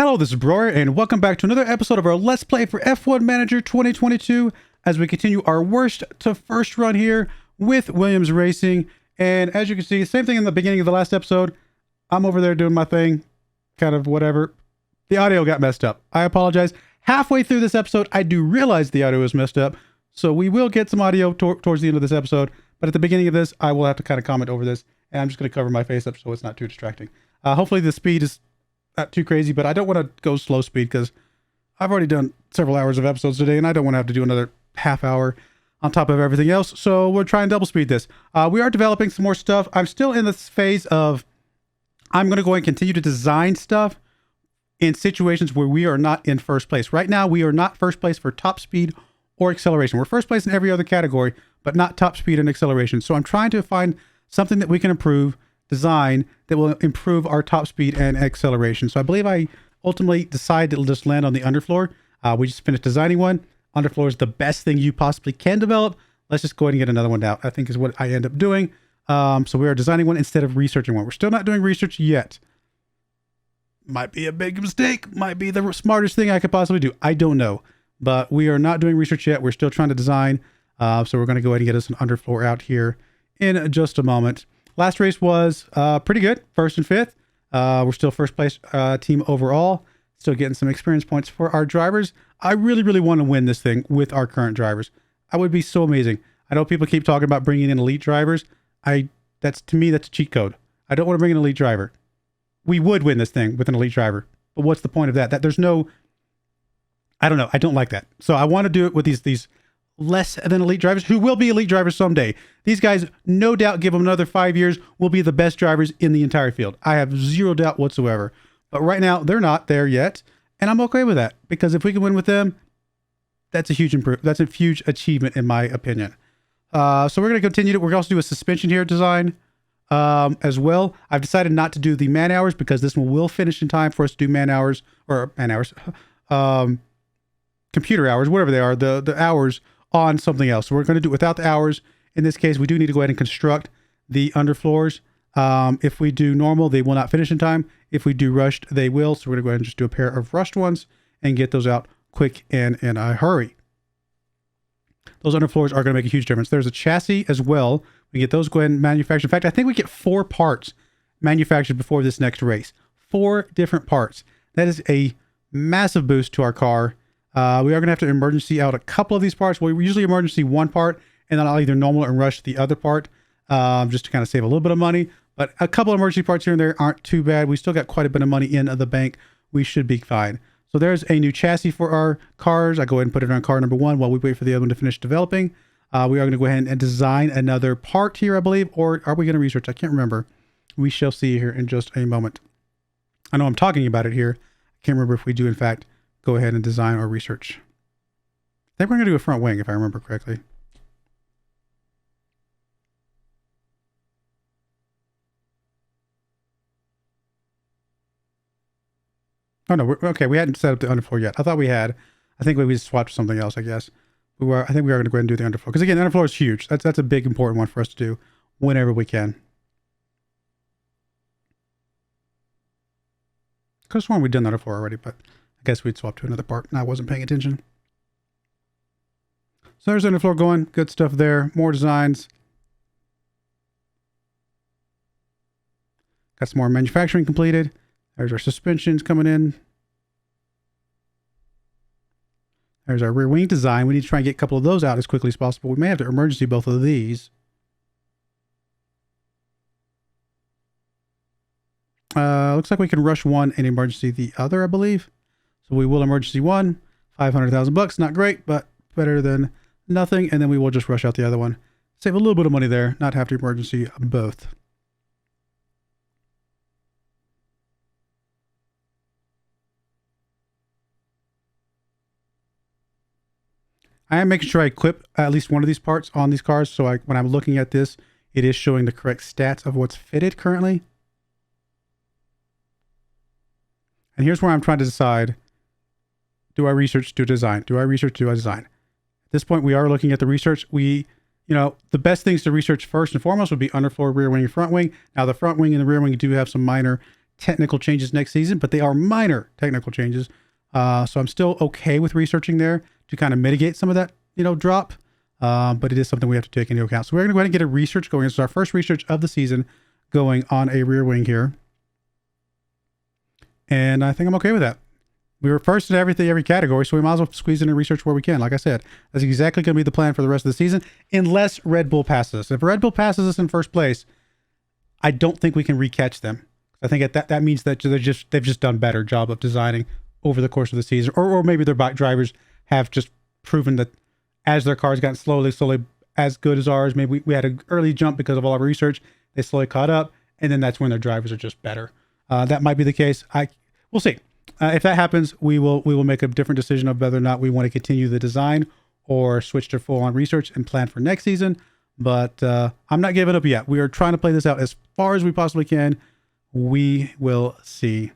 Hello, this is Broyar, and welcome back to another episode of our Let's Play for F1 Manager 2022 as we continue our worst to first run here with Williams Racing. And as you can see, same thing in the beginning of the last episode. I'm over there doing my thing, kind of whatever. The audio got messed up. I apologize. Halfway through this episode, I do realize the audio is messed up, so we will get some audio towards the end of this episode. But at the beginning of this, I will have to kind of comment over this, and I'm just going to cover my face up so it's not too distracting. Hopefully the speed is not too crazy, but I don't want to go slow speed because I've already done several hours of episodes today, and I don't want to have to do another half hour on top of everything else. So we're trying to double speed this. We are developing some more stuff. I'm still in this phase of I'm going to go and continue to design stuff in situations where we are not in first place. Right now, we are not first place for top speed or acceleration. We're first place in every other category, but not top speed and acceleration. So I'm trying to find something that we can improve, design that will improve our top speed and acceleration. So I believe I ultimately decided it'll just land on the underfloor. We just finished designing one. Underfloor is the best thing you possibly can develop. Let's just go ahead and get another one out, I think is what I end up doing. So we are designing one instead of researching one. We're still not doing research yet. Might be a big mistake. Might be the smartest thing I could possibly do. I don't know. But we are not doing research yet. We're still trying to design. So we're going to go ahead and get us an underfloor out here in just a moment. Last race was pretty good, first and fifth. We're still first place team overall. Still getting some experience points for our drivers. I really want to win this thing with our current drivers. I would be so amazing. I know people keep talking about bringing in elite drivers. To me, that's a cheat code. I don't want to bring an elite driver. We would win this thing with an elite driver, but what's the point of that? There's no, I don't know. I don't like that. So I want to do it with these less than elite drivers who will be elite drivers someday. These guys, no doubt, give them another 5 years, will be the best drivers in the entire field. I have zero doubt whatsoever. But right now, they're not there yet, and I'm okay with that because if we can win with them, that's a huge improvement. That's a huge achievement in my opinion. So we're going to continue. We're going to also do a suspension here design as well. I've decided not to do the man hours because this one will finish in time for us to do computer hours, whatever they are, the hours on something else. So we're going to do it without the hours. In this case, we do need to go ahead and construct the underfloors. If we do normal, they will not finish in time. If we do rushed, they will. So we're going to go ahead and just do a pair of rushed ones and get those out quick and in a hurry. Those underfloors are going to make a huge difference. There's a chassis as well. We get those go ahead and manufacture. In fact, I think we get 4 parts manufactured before this next race. 4 different parts. That is a massive boost to our car. We are going to have to emergency out a couple of these parts. We usually emergency one part, and then I'll either normal and rush the other part, just to kind of save a little bit of money. But a couple of emergency parts here and there aren't too bad. We still got quite a bit of money in the bank. We should be fine. So there's a new chassis for our cars. I go ahead and put it on car number 1 while we wait for the other one to finish developing. We are going to go ahead and design another part here, I believe, or are we going to research? I can't remember. We shall see here in just a moment. I know I'm talking about it here. I can't remember if we do, in fact, go ahead and design or research. I think we're going to do a front wing, if I remember correctly. Oh, no. Okay, we hadn't set up the underfloor yet. I thought we had. I think we just swapped something else, I guess. I think we are going to go ahead and do the underfloor. Because, again, the underfloor is huge. That's a big, important one for us to do whenever we can. I could have sworn we'd done the underfloor already, but I guess we'd swap to another part, and I wasn't paying attention. So there's the underfloor going. Good stuff there. More designs. Got some more manufacturing completed. There's our suspensions coming in. There's our rear wing design. We need to try and get a couple of those out as quickly as possible. We may have to emergency both of these. Looks like we can rush one and emergency the other, I believe. So we will emergency one. 500,000 bucks. Not great, but better than nothing. And then we will just rush out the other one. Save a little bit of money there. Not have to emergency both. I am making sure I equip at least one of these parts on these cars. So when I'm looking at this, it is showing the correct stats of what's fitted currently. And here's where I'm trying to decide, do I research, do design? Do I research, do I design? At this point, we are looking at the research. The best things to research first and foremost would be underfloor, rear wing, and front wing. Now, the front wing and the rear wing do have some minor technical changes next season, but they are minor technical changes. So I'm still okay with researching there to kind of mitigate some of that, drop. But it is something we have to take into account. So we're going to go ahead and get a research going. This is our first research of the season going on a rear wing here. And I think I'm okay with that. We were first in every category, so we might as well squeeze in and research where we can. Like I said, that's exactly going to be the plan for the rest of the season, unless Red Bull passes us. If Red Bull passes us in first place, I don't think we can recatch them. I think that means that they've just done a better job of designing over the course of the season, or maybe their bike drivers have just proven that as their cars gotten slowly as good as ours. Maybe we had an early jump because of all our research. They slowly caught up, and then that's when their drivers are just better. That might be the case. We'll see. If that happens, we will make a different decision of whether or not we want to continue the design or switch to full-on research and plan for next season. But I'm not giving up yet. We are trying to play this out as far as we possibly can. We will see.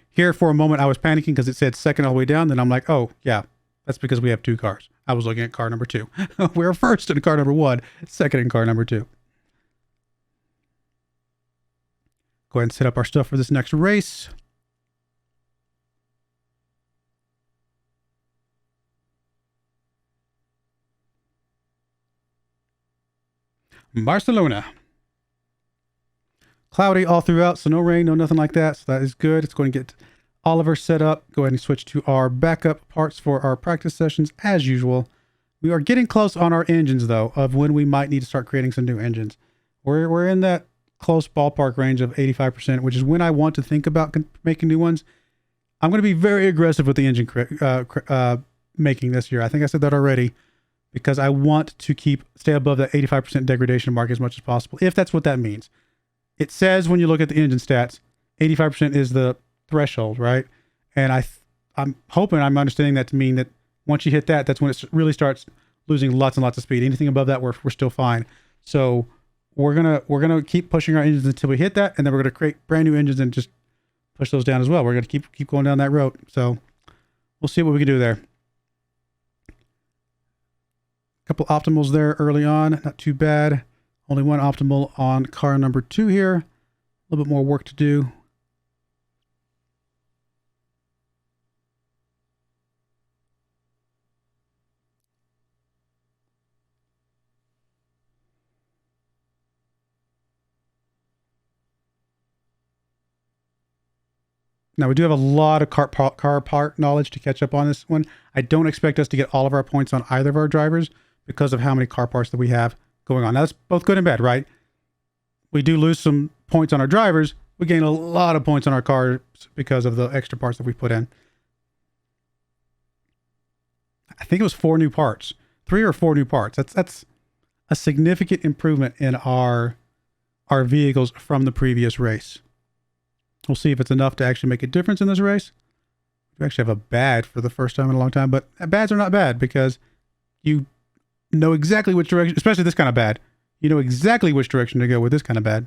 Here for a moment, I was panicking because it said second all the way down. Then I'm like, oh, yeah. That's because we have two cars. I was looking at car number 2. We're first in car number 1, second in car number 2. Go ahead and set up our stuff for this next race. Barcelona. Cloudy all throughout, so no rain, no nothing like that. So that is good. It's going to get Oliver set up. Go ahead and switch to our backup parts for our practice sessions as usual. We are getting close on our engines though, of when we might need to start creating some new engines. We're in that close ballpark range of 85%, which is when I want to think about making new ones. I'm going to be very aggressive with the engine making this year. I think I said that already, because I want to stay above that 85% degradation mark as much as possible, if that's what that means. It says when you look at the engine stats, 85% is the threshold, right? And I'm hoping I'm understanding that to mean that once you hit that, that's when it really starts losing lots and lots of speed. Anything above that, we're still fine. So we're gonna keep pushing our engines until we hit that, and then we're gonna create brand new engines and just push those down as well. We're gonna keep going down that road. So we'll see what we can do there. A couple optimals there early on, not too bad. Only one optimal on car number 2 here. A little bit more work to do. Now, we do have a lot of car part knowledge to catch up on this one. I don't expect us to get all of our points on either of our drivers because of how many car parts that we have going on. Now, that's both good and bad, right? We do lose some points on our drivers. We gain a lot of points on our cars because of the extra parts that we put in. I think it was 4 new parts. 3 or 4 new parts. That's a significant improvement in our vehicles from the previous race. We'll see if it's enough to actually make a difference in this race. We actually have a bad for the first time in a long time, but bads are not bad because you know exactly which direction, especially this kind of bad. You know exactly which direction to go with this kind of bad.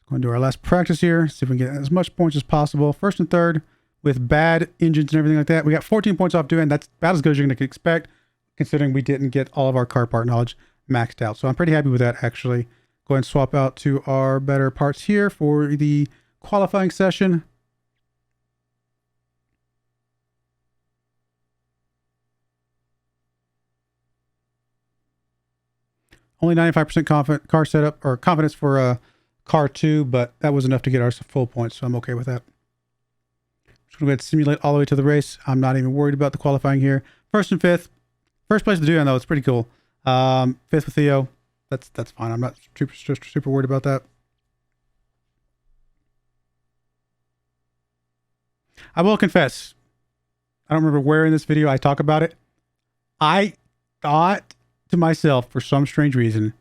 Going to do our last practice here. See if we can get as much points as possible. First and third with bad engines and everything like that. We got 14 points off doing. That's about as good as you're going to expect, considering we didn't get all of our car part knowledge maxed out. So I'm pretty happy with that, actually. Go ahead and swap out to our better parts here for the qualifying session. Only 95% confident car setup or confidence for car 2, but that was enough to get our full points, so I'm okay with that. Just going to go ahead and simulate all the way to the race. I'm not even worried about the qualifying here. First and fifth. First place to do, though. It's pretty cool. Fifth with Theo. That's fine. I'm not super worried about that. I will confess, I don't remember where in this video I talk about it. I thought to myself, for some strange reason,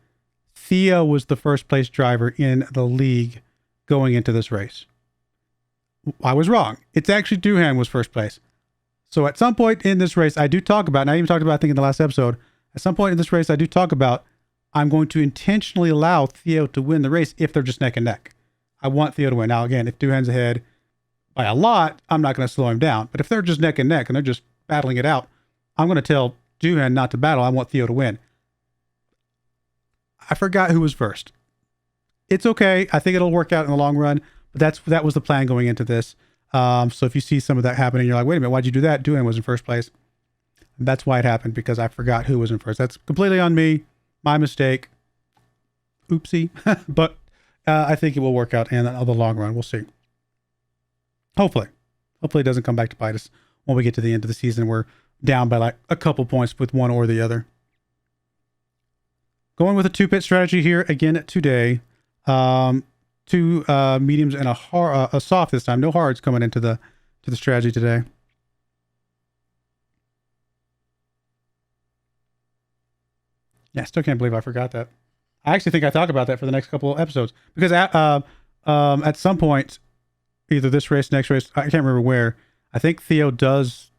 Theo was the first place driver in the league going into this race. I was wrong. It's actually Doohan was first place. So at some point in this race, I do talk about, and I even talked about, I think in the last episode, at some point in this race, I do talk about, I'm going to intentionally allow Theo to win the race if they're just neck and neck. I want Theo to win. Now, again, if Doohan's ahead by a lot, I'm not going to slow him down. But if they're just neck and neck and they're just battling it out. I'm going to tell Doohan not to battle. I want Theo to win. I forgot who was first. It's okay. I think it'll work out in the long run. But that was the plan going into this. So if you see some of that happening, you're like, wait a minute, why'd you do that? Doohan was in first place. And that's why it happened, because I forgot who was in first. That's completely on me. My mistake. Oopsie. But I think it will work out in the long run. We'll see. Hopefully. Hopefully it doesn't come back to bite us when we get to the end of the season. We're down by like a couple points with one or the other. Going with a 2-pit strategy here again today. 2 mediums and a soft this time. No hards coming into the strategy today. Yeah, I still can't believe I forgot that. I actually think I talk about that for the next couple of episodes, because at some point, either this race, next race, I can't remember where. I think Theo does.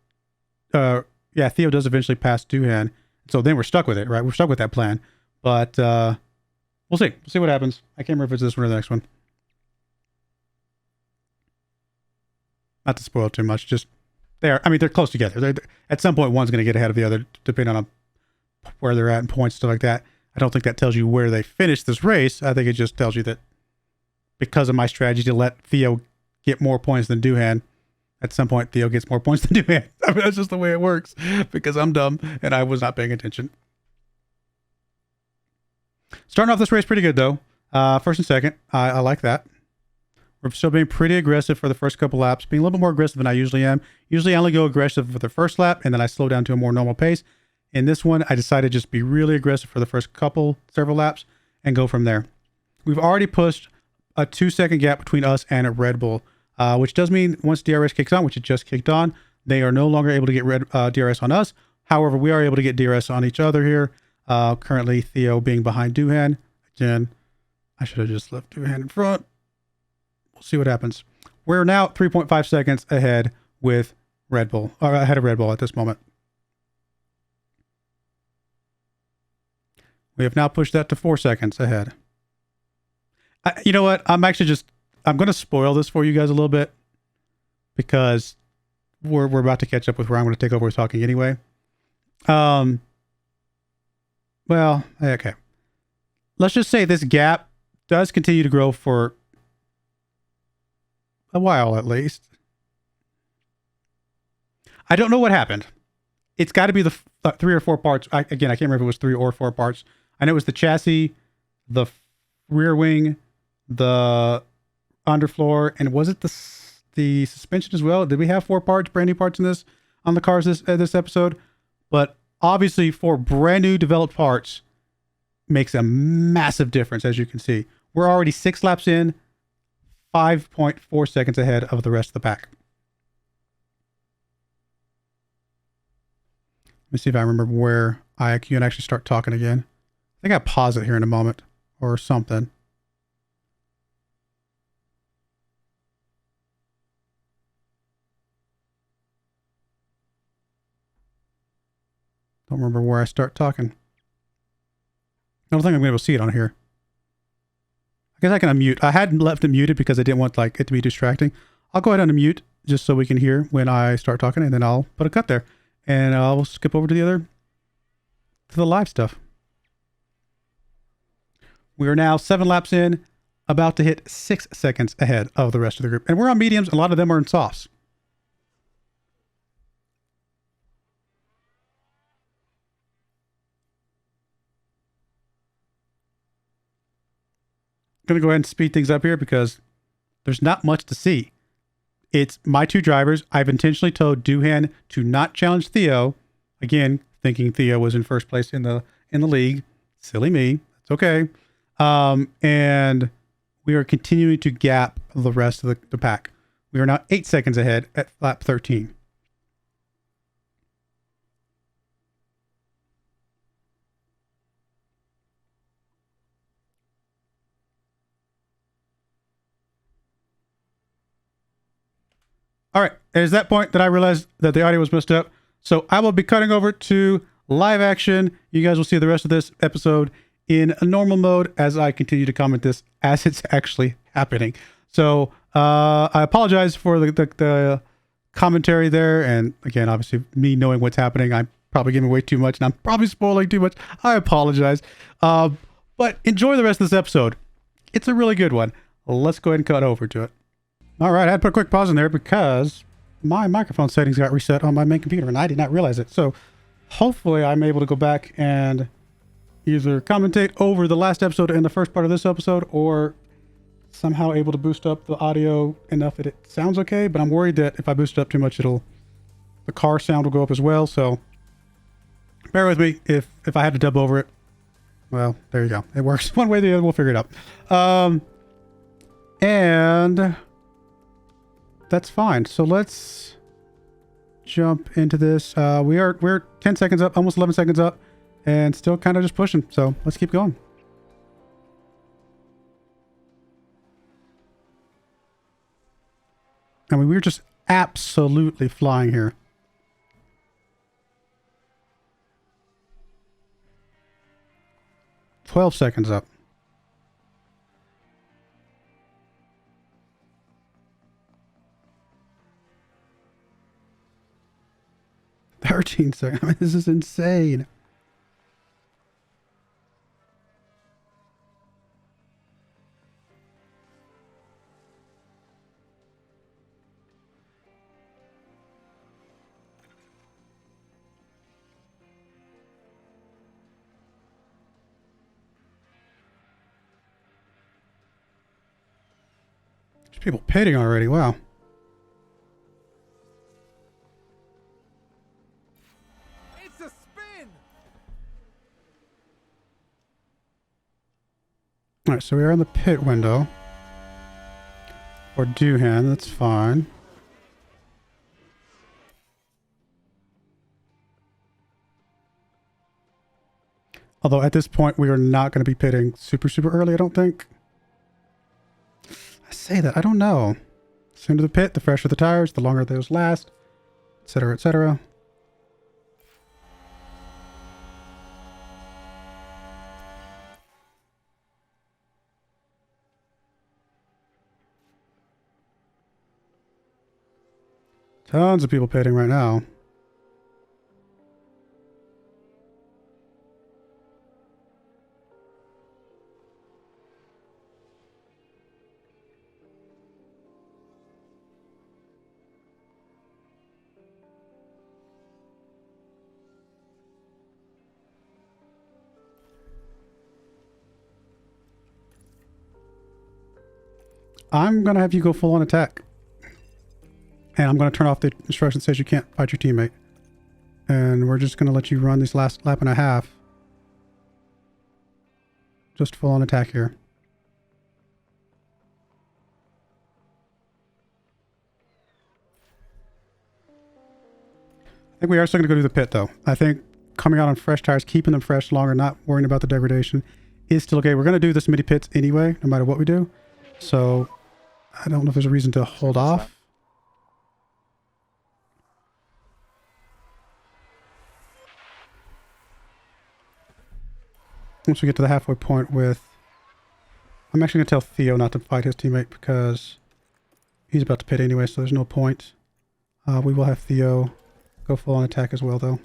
Theo does eventually pass Doohan. So then we're stuck with it, right? We're stuck with that plan. But we'll see. We'll see what happens. I can't remember if it's this one or the next one. Not to spoil too much. Just they're close together. They're, at some point, one's going to get ahead of the other, depending on where they're at in points, stuff like that. I don't think that tells you where they finished this race. I think it just tells you that because of my strategy to let Theo get more points than Doohan, at some point Theo gets more points than Doohan. I mean, that's just the way it works, because I'm dumb and I was not paying attention. Starting off this race pretty good though. First and second, I like that. We're still being pretty aggressive for the first couple laps, being a little bit more aggressive than I usually am. Usually I only go aggressive for the first lap and then I slow down to a more normal pace. In this one, I decided to just be really aggressive for the first several laps and go from there. We've already pushed a 2-second gap between us and a Red Bull, which does mean once DRS kicks on, which it just kicked on, they are no longer able to get DRS on us. However, we are able to get DRS on each other here. Currently, Theo being behind Doohan. Again, I should have just left Doohan in front. We'll see what happens. We're now 3.5 seconds ahead with Red Bull, or ahead of Red Bull at this moment. We have now pushed that to 4 seconds ahead. You know what? I'm going to spoil this for you guys a little bit, because we're about to catch up with where I'm going to take over with talking anyway. Well, okay. Let's just say this gap does continue to grow for a while at least. I don't know what happened. It's got to be the 3 or 4 parts. I can't remember if it was 3 or 4 parts. I know it was the chassis, the rear wing, the underfloor, and was it the suspension as well? Did we have 4 parts, brand new parts in this on the cars this episode? But obviously, 4 brand new developed parts makes a massive difference, as you can see. We're already 6 laps in, 5.4 seconds ahead of the rest of the pack. Let me see if I remember where I can actually start talking again. I think I pause it here in a moment or something. Don't remember where I start talking. I don't think I'm going to be able to see it on here. I guess I can unmute. I hadn't left it muted because I didn't want it to be distracting. I'll go ahead and unmute just so we can hear when I start talking, and then I'll put a cut there. And I'll skip over to the live stuff. We are now 7 laps in, about to hit 6 seconds ahead of the rest of the group. And we're on mediums. A lot of them are in softs. Going to go ahead and speed things up here because there's not much to see. It's my 2 drivers. I've intentionally told Doohan to not challenge Theo. Again, thinking Theo was in first place in the league. Silly me. It's okay. And we are continuing to gap the rest of the pack. We are now 8 seconds ahead at lap 13. All right, it is that point that I realized that the audio was messed up. So I will be cutting over to live action. You guys will see the rest of this episode in a normal mode as I continue to comment this as it's actually happening. So I apologize for the commentary there. And again, obviously me knowing what's happening, I'm probably giving away too much and I'm probably spoiling too much. I apologize. But enjoy the rest of this episode. It's a really good one. Let's go ahead and cut over to it. All right, I had to put a quick pause in there because my microphone settings got reset on my main computer and I did not realize it. So hopefully I'm able to go back and either commentate over the last episode and the first part of this episode, or somehow able to boost up the audio enough that it sounds okay. But I'm worried that if I boost it up too much, the car sound will go up as well. So bear with me if I had to dub over it. Well, there you go. It works one way or the other. We'll figure it out. And that's fine. So let's jump into this. We're 10 seconds up, almost 11 seconds up, and still kind of just pushing. So let's keep going. I mean, we're just absolutely flying here. "12 seconds up. "13 seconds. I mean, this is insane. There's people pitting already. Wow. All right, so we are in the pit window. Or Doohan, that's fine. Although at this point, we are not going to be pitting super early, I don't think. I say that, I don't know. Sooner the pit, the fresher the tires, the longer those last, etc., etc. Tons of people pitting right now. I'm going to have you go full on attack. And I'm going to turn off the instruction that says you can't fight your teammate. And we're just going to let you run this last lap and a half. Just full on attack here. I think we are still going to go do the pit though. I think coming out on fresh tires, keeping them fresh longer, not worrying about the degradation is still okay. We're going to do this mini pits anyway, no matter what we do. So I don't know if there's a reason to hold off. Once we get to the halfway point with... I'm actually going to tell Theo not to fight his teammate because he's about to pit anyway, so there's no point. We will have Theo go full on attack as well, though.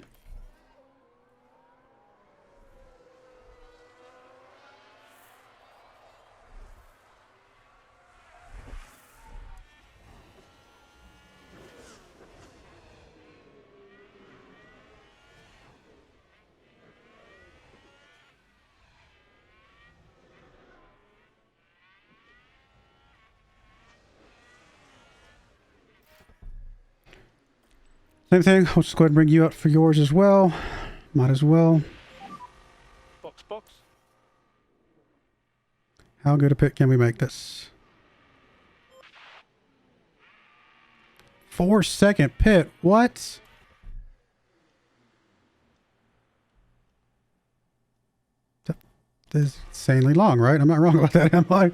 Same thing, I'll just go ahead and bring you up for yours as well. Might as well. Box. How good a pit can we make this? 4-second pit, what? That is insanely long, right? I'm not wrong about that, am I?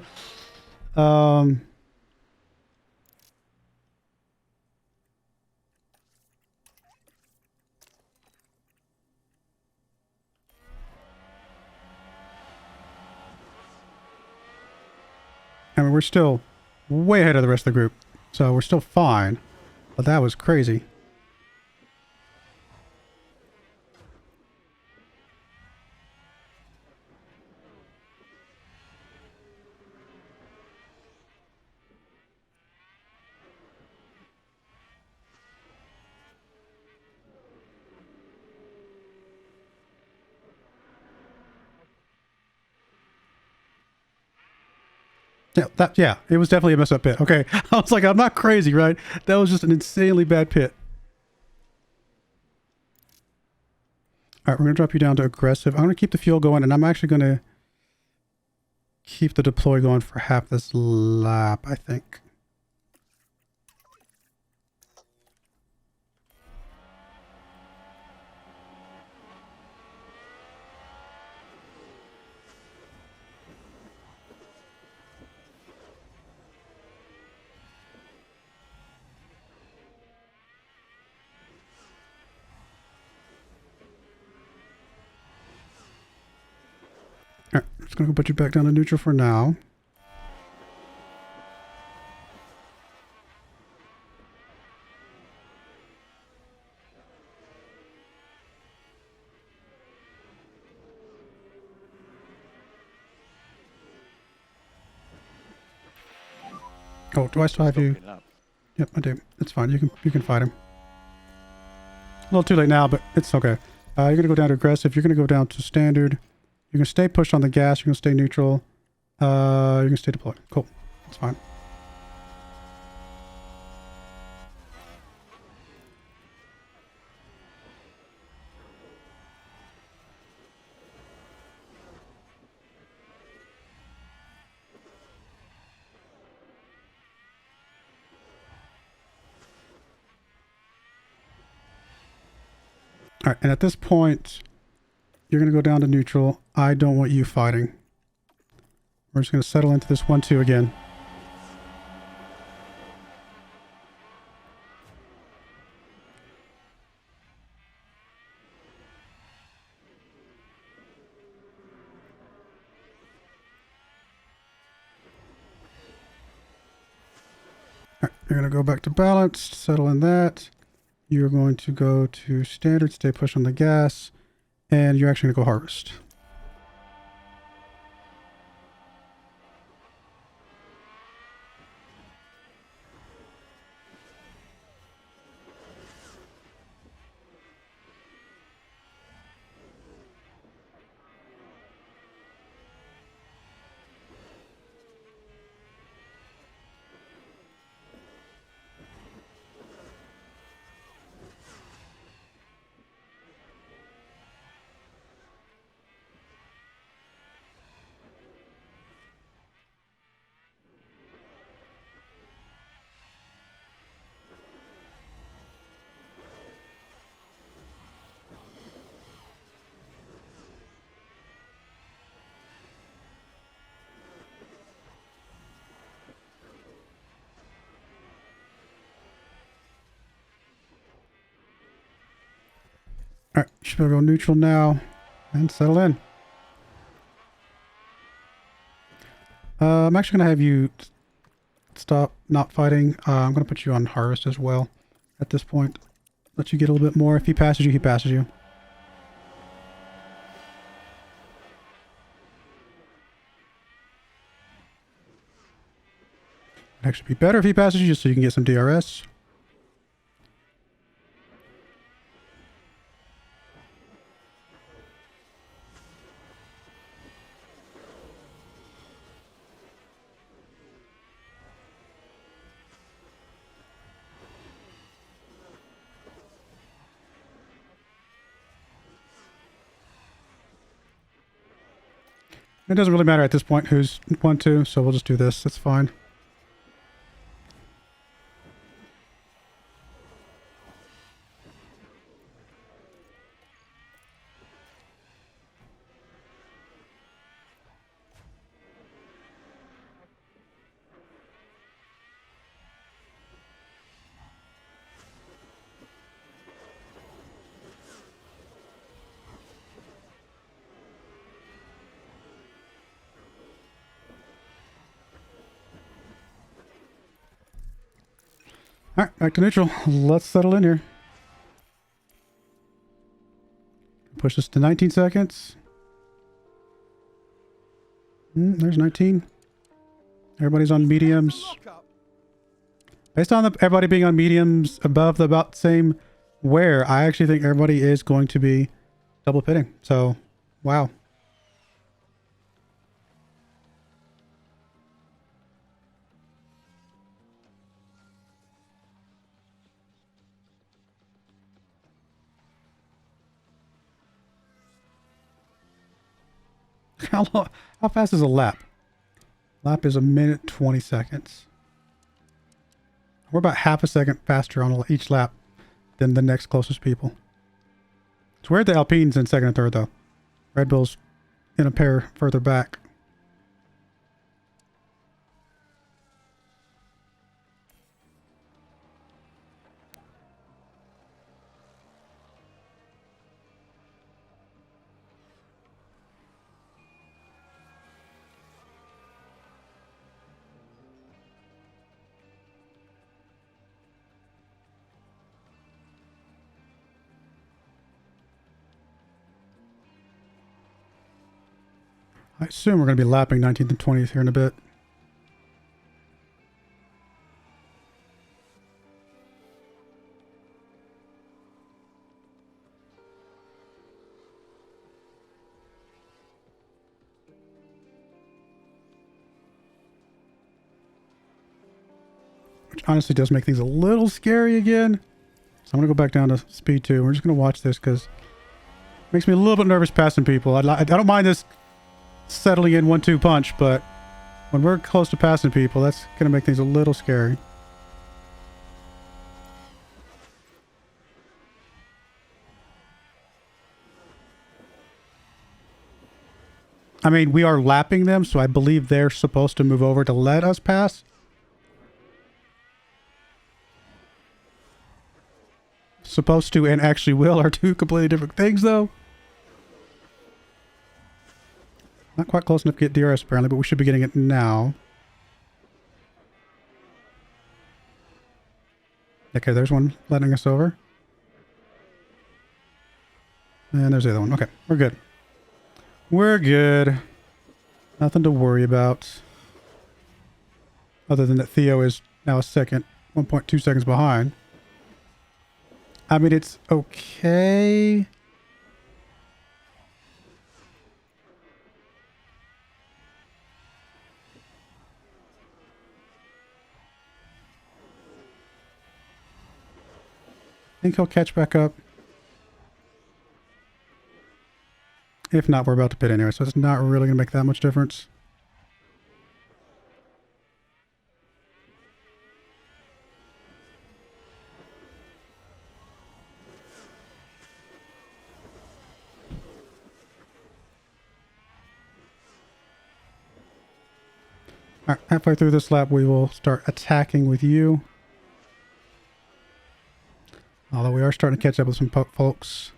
I mean, we're still way ahead of the rest of the group, so we're still fine. But that was crazy. Yeah, it was definitely a mess up pit. Okay. I was like, I'm not crazy, right? That was just an insanely bad pit. All right, we're going to drop you down to aggressive. I'm going to keep the fuel going, and I'm actually going to keep the deploy going for half this lap, I think. All right, just going to put you back down to neutral for now. Oh, do I still have you? Yep, I do. It's fine. You can fight him. A little too late now, but it's okay. You're gonna go down to aggressive. You're gonna go down to standard. You're gonna stay pushed on the gas. You're gonna stay neutral. You're gonna stay deployed. Cool. That's fine. All right, and at this point, you're going to go down to neutral. I don't want you fighting. We're just going to settle into this 1-2 again. All right, you're going to go back to balanced, settle in that. You're going to go to standard, stay pushed on the gas, and you're actually going to go harvest. All right, should go neutral now and settle in. I'm actually going to have you stop not fighting. I'm going to put you on harvest as well at this point. Let you get a little bit more. If he passes you, he passes you. It'd actually be better if he passes you just so you can get some DRS. It doesn't really matter at this point who's 1-2, so we'll just do this. That's fine. All right, back to neutral. Let's settle in here. Push this to 19 seconds. There's 19. Everybody's on mediums. Based on everybody being on mediums above the about same wear, I actually think everybody is going to be double pitting. So, wow. How fast is a lap? Lap is 1 minute 20 seconds. We're about half a second faster on each lap than the next closest people. It's weird the Alpine's in second and third though. Red Bull's in a pair further back. I assume we're going to be lapping 19th and 20th here in a bit. Which honestly does make things a little scary again. So I'm going to go back down to speed 2. We're just going to watch this because it makes me a little bit nervous passing people. I don't mind this settling in 1-2 punch, but when we're close to passing people, that's going to make things a little scary. I mean, we are lapping them, so I believe they're supposed to move over to let us pass. Supposed to and actually will are two completely different things, though. Not quite close enough to get DRS, apparently, but we should be getting it now. Okay, there's one letting us over. And there's the other one. Okay, we're good. We're good. Nothing to worry about. Other than that Theo is now a second, 1.2 seconds behind. I mean, it's okay. I think he'll catch back up. If not, we're about to pit anyway, so it's not really going to make that much difference. Alright, halfway through this lap, we will start attacking with you. Although we are starting to catch up with some folks.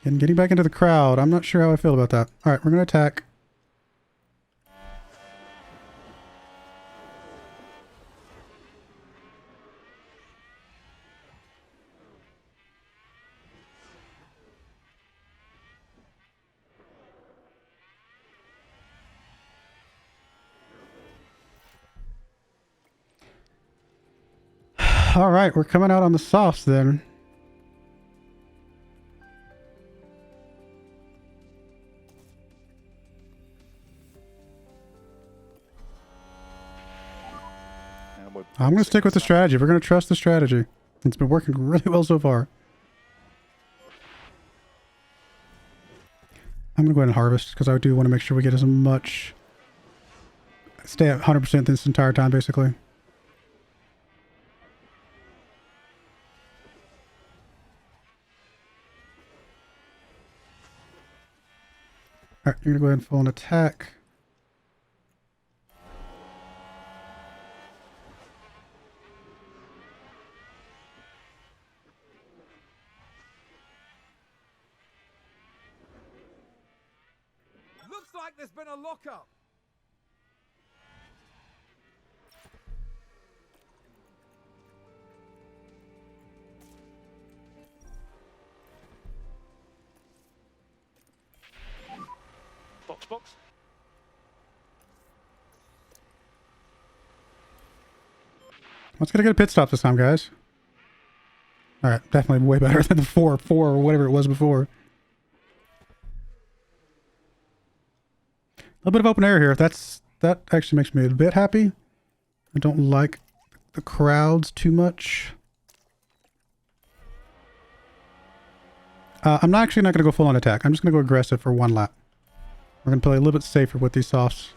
And getting back into the crowd, I'm not sure how I feel about that. Alright, we're going to attack. Alright, we're coming out on the softs then. I'm going to stick with the strategy. We're going to trust the strategy. It's been working really well so far. I'm going to go ahead and harvest because I do want to make sure we get as much... Stay at 100% this entire time, basically. Alright, you're going to go ahead and full on attack. Looks like there's been a lockup. box. Let's get a pit stop this time, guys. All right, definitely way better than the 4 or whatever it was before. A little bit of open air here. That actually makes me a bit happy. I don't like the crowds too much. I'm not going to go full on attack. I'm just going to go aggressive for one lap. We're going to play a little bit safer with these softs.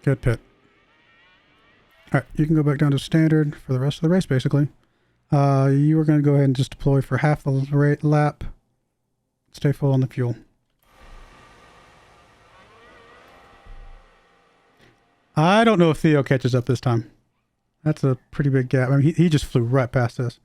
Good pit. Alright, you can go back down to standard for the rest of the race, basically. You are going to go ahead and just deploy for half the lap. Stay full on the fuel. I don't know if Theo catches up this time. That's a pretty big gap. I mean, he just flew right past us.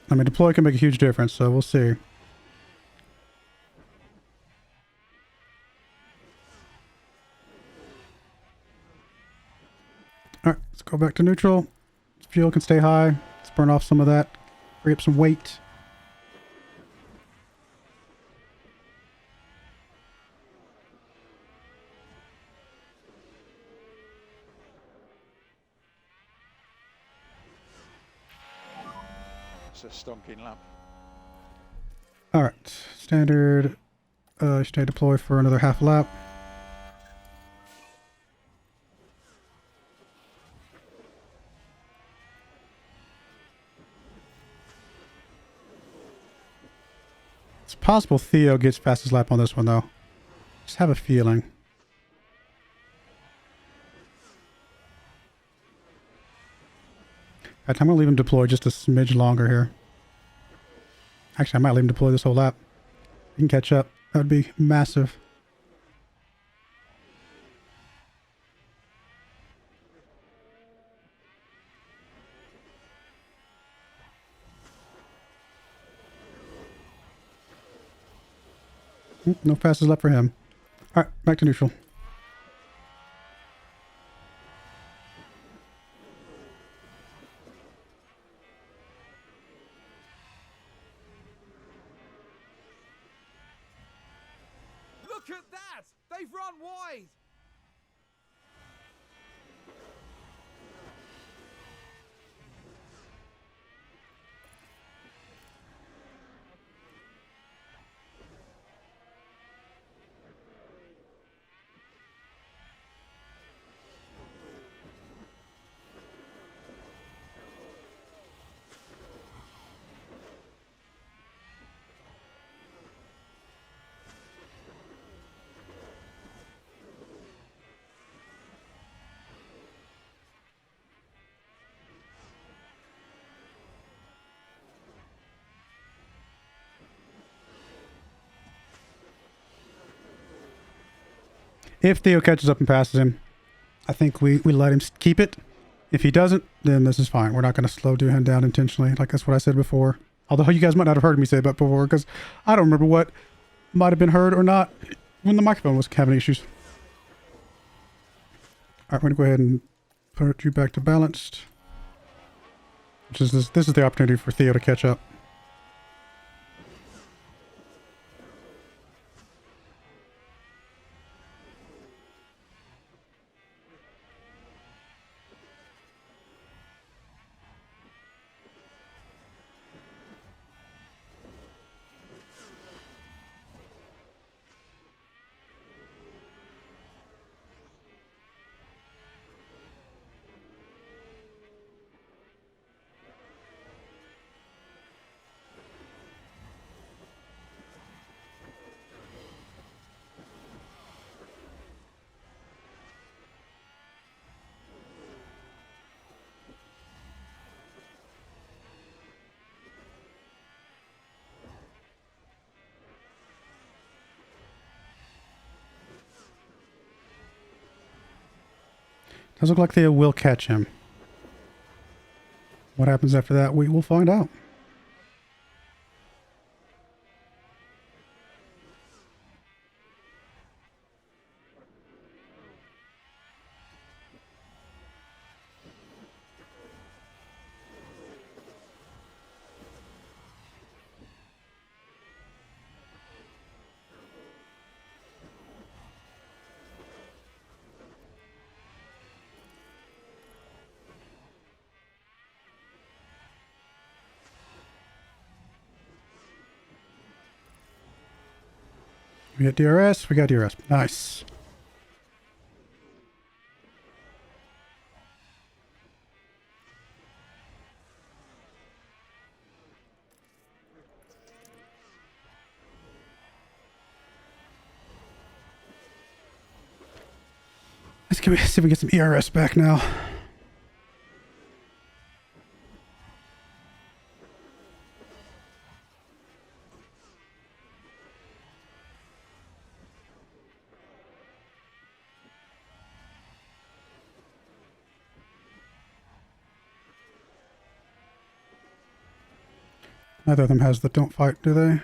I mean, deploy can make a huge difference, so we'll see. Alright, let's go back to neutral. Fuel can stay high. Let's burn off some of that. Free up some weight. It's a stonking lap. Alright, standard. Stay deploy for another half lap. It's possible Theo gets fastest lap on this one, though. Just have a feeling. I'm going to leave him deploy just a smidge longer here. Actually, I might leave him deploy this whole lap. He can catch up. That would be massive. No fastest lap for him. Alright, back to neutral. Look at that! They've run wide! If Theo catches up and passes him, I think we let him keep it. If he doesn't, then this is fine. We're not going to slow him down intentionally. Like that's what I said before. Although you guys might not have heard me say that before, because I don't remember what might have been heard or not when the microphone was having issues. Alright, we're going to go ahead and put you back to balanced. Which is this is the opportunity for Theo to catch up. Does look like they will catch him. What happens after that, we will find out. We got DRS. We got DRS. Nice. Let's see if we get some ERS back now. Neither of them has the don't fight, do they?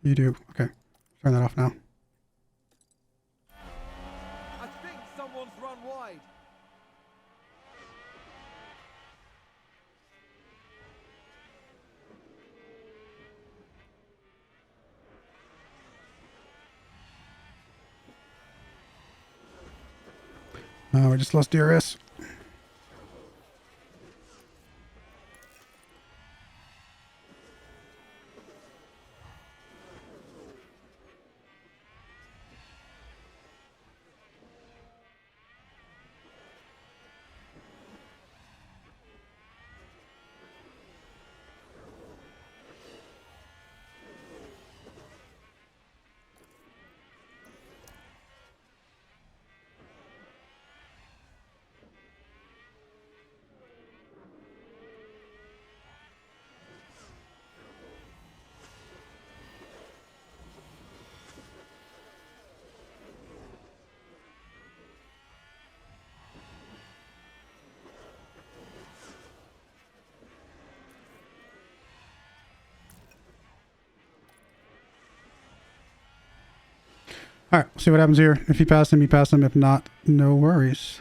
You do. Okay. Turn that off now. I think someone's run wide. We just lost DRS. All right, we'll see what happens here. If you pass him, you pass him. If not, no worries.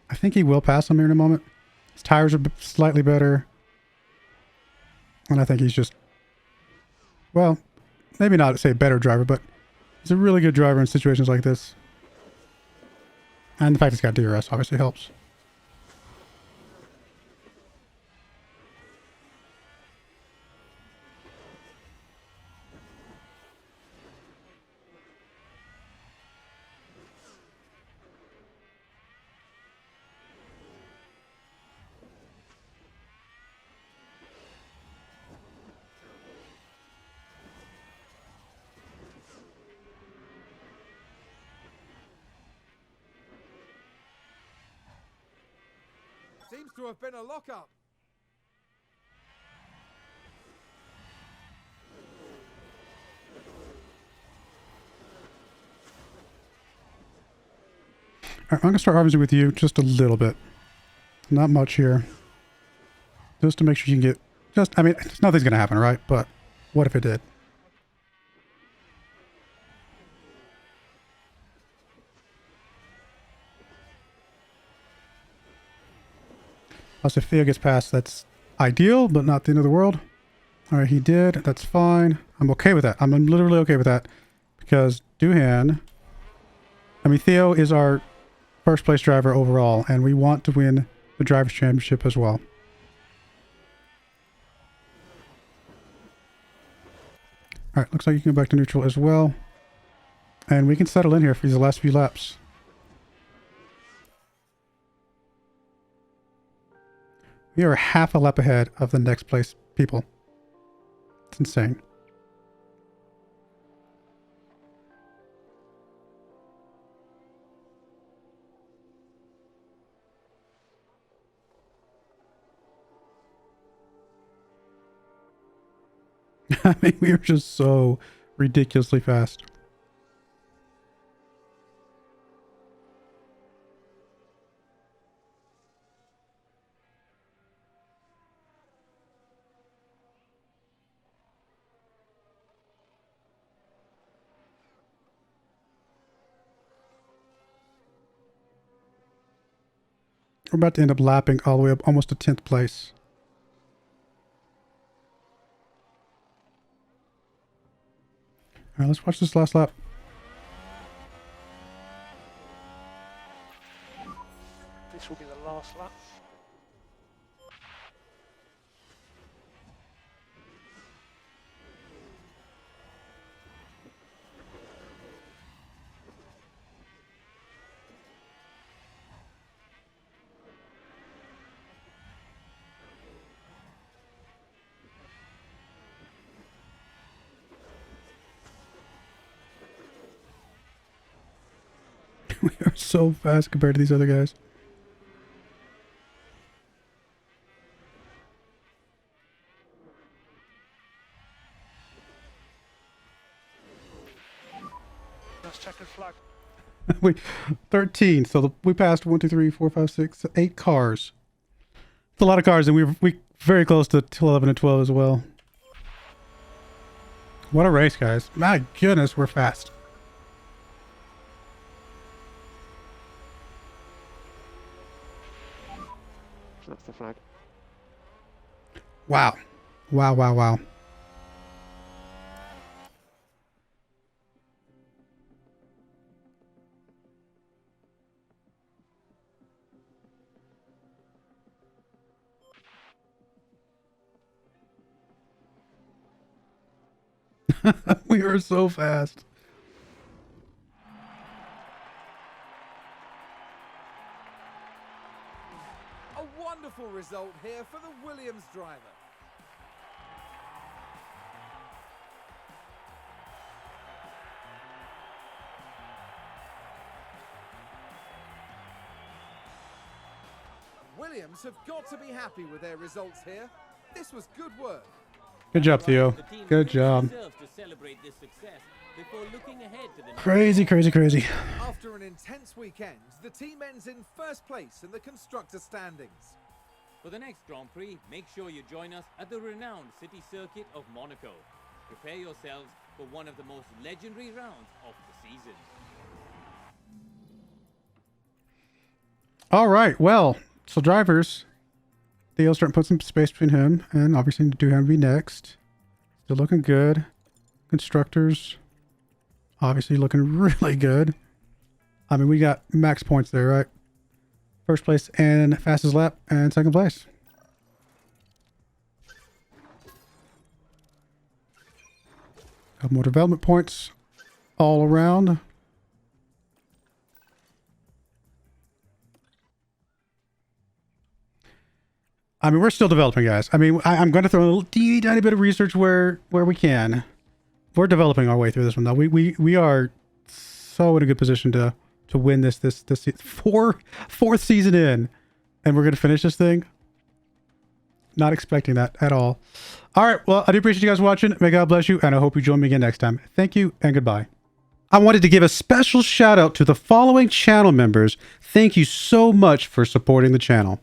I think he will pass him here in a moment. His tires are slightly better. And I think he's just, well, maybe not say a better driver, but he's a really good driver in situations like this. And the fact he's got DRS obviously helps. Seems to have been a lockup. All right, I'm going to start harvesting with you just a little bit. Not much here. Just to make sure you can get, just, I mean, nothing's going to happen, right? But what if it did? Plus, if Theo gets past, that's ideal, but not the end of the world. All right, he did. That's fine. I'm okay with that. I'm literally okay with that. Because Duhan, I mean, Theo is our first place driver overall, and we want to win the Drivers' Championship as well. All right, looks like you can go back to neutral as well. And we can settle in here for these last few laps. We are half a lap ahead of the next place people. It's insane. I mean, we are just so ridiculously fast. We're about to end up lapping all the way up almost to 10th place. All right, let's watch this last lap. This will be the last lap. We are so fast compared to these other guys. That's checkered flag. We 13. So we passed 1, 2, 3, 4, 5, 6, 8 cars. It's a lot of cars, and we very close to 11 and 12 as well. What a race, guys! My goodness, we're fast. That's the flag. Wow, wow, wow, wow. We are so fast. A wonderful result here for the Williams driver. Williams have got to be happy with their results here. This was good work. Good job, Theo. Good job. Crazy, crazy, crazy. After an intense weekend, the team ends in first place in the constructor standings. For the next Grand Prix, make sure you join us at the renowned city circuit of Monaco. Prepare yourselves for one of the most legendary rounds of the season. All right, well, so drivers, Theo's starting to put some space between him, and obviously Duhan be next. Still looking good. Constructors, obviously looking really good. I mean, we got max points there, right? First place and fastest lap, and second place. Got more development points all around. I mean, we're still developing, guys. I mean, I'm going to throw a little teeny tiny bit of research where we can. We're developing our way through this one, though. We are so in a good position to win this fourth season in, and we're going to finish this thing. Not expecting that at all. All right, well, I do appreciate you guys watching. May God bless you, and I hope you join me again next time. Thank you, and goodbye. I wanted to give a special shout out to the following channel members. Thank you so much for supporting the channel.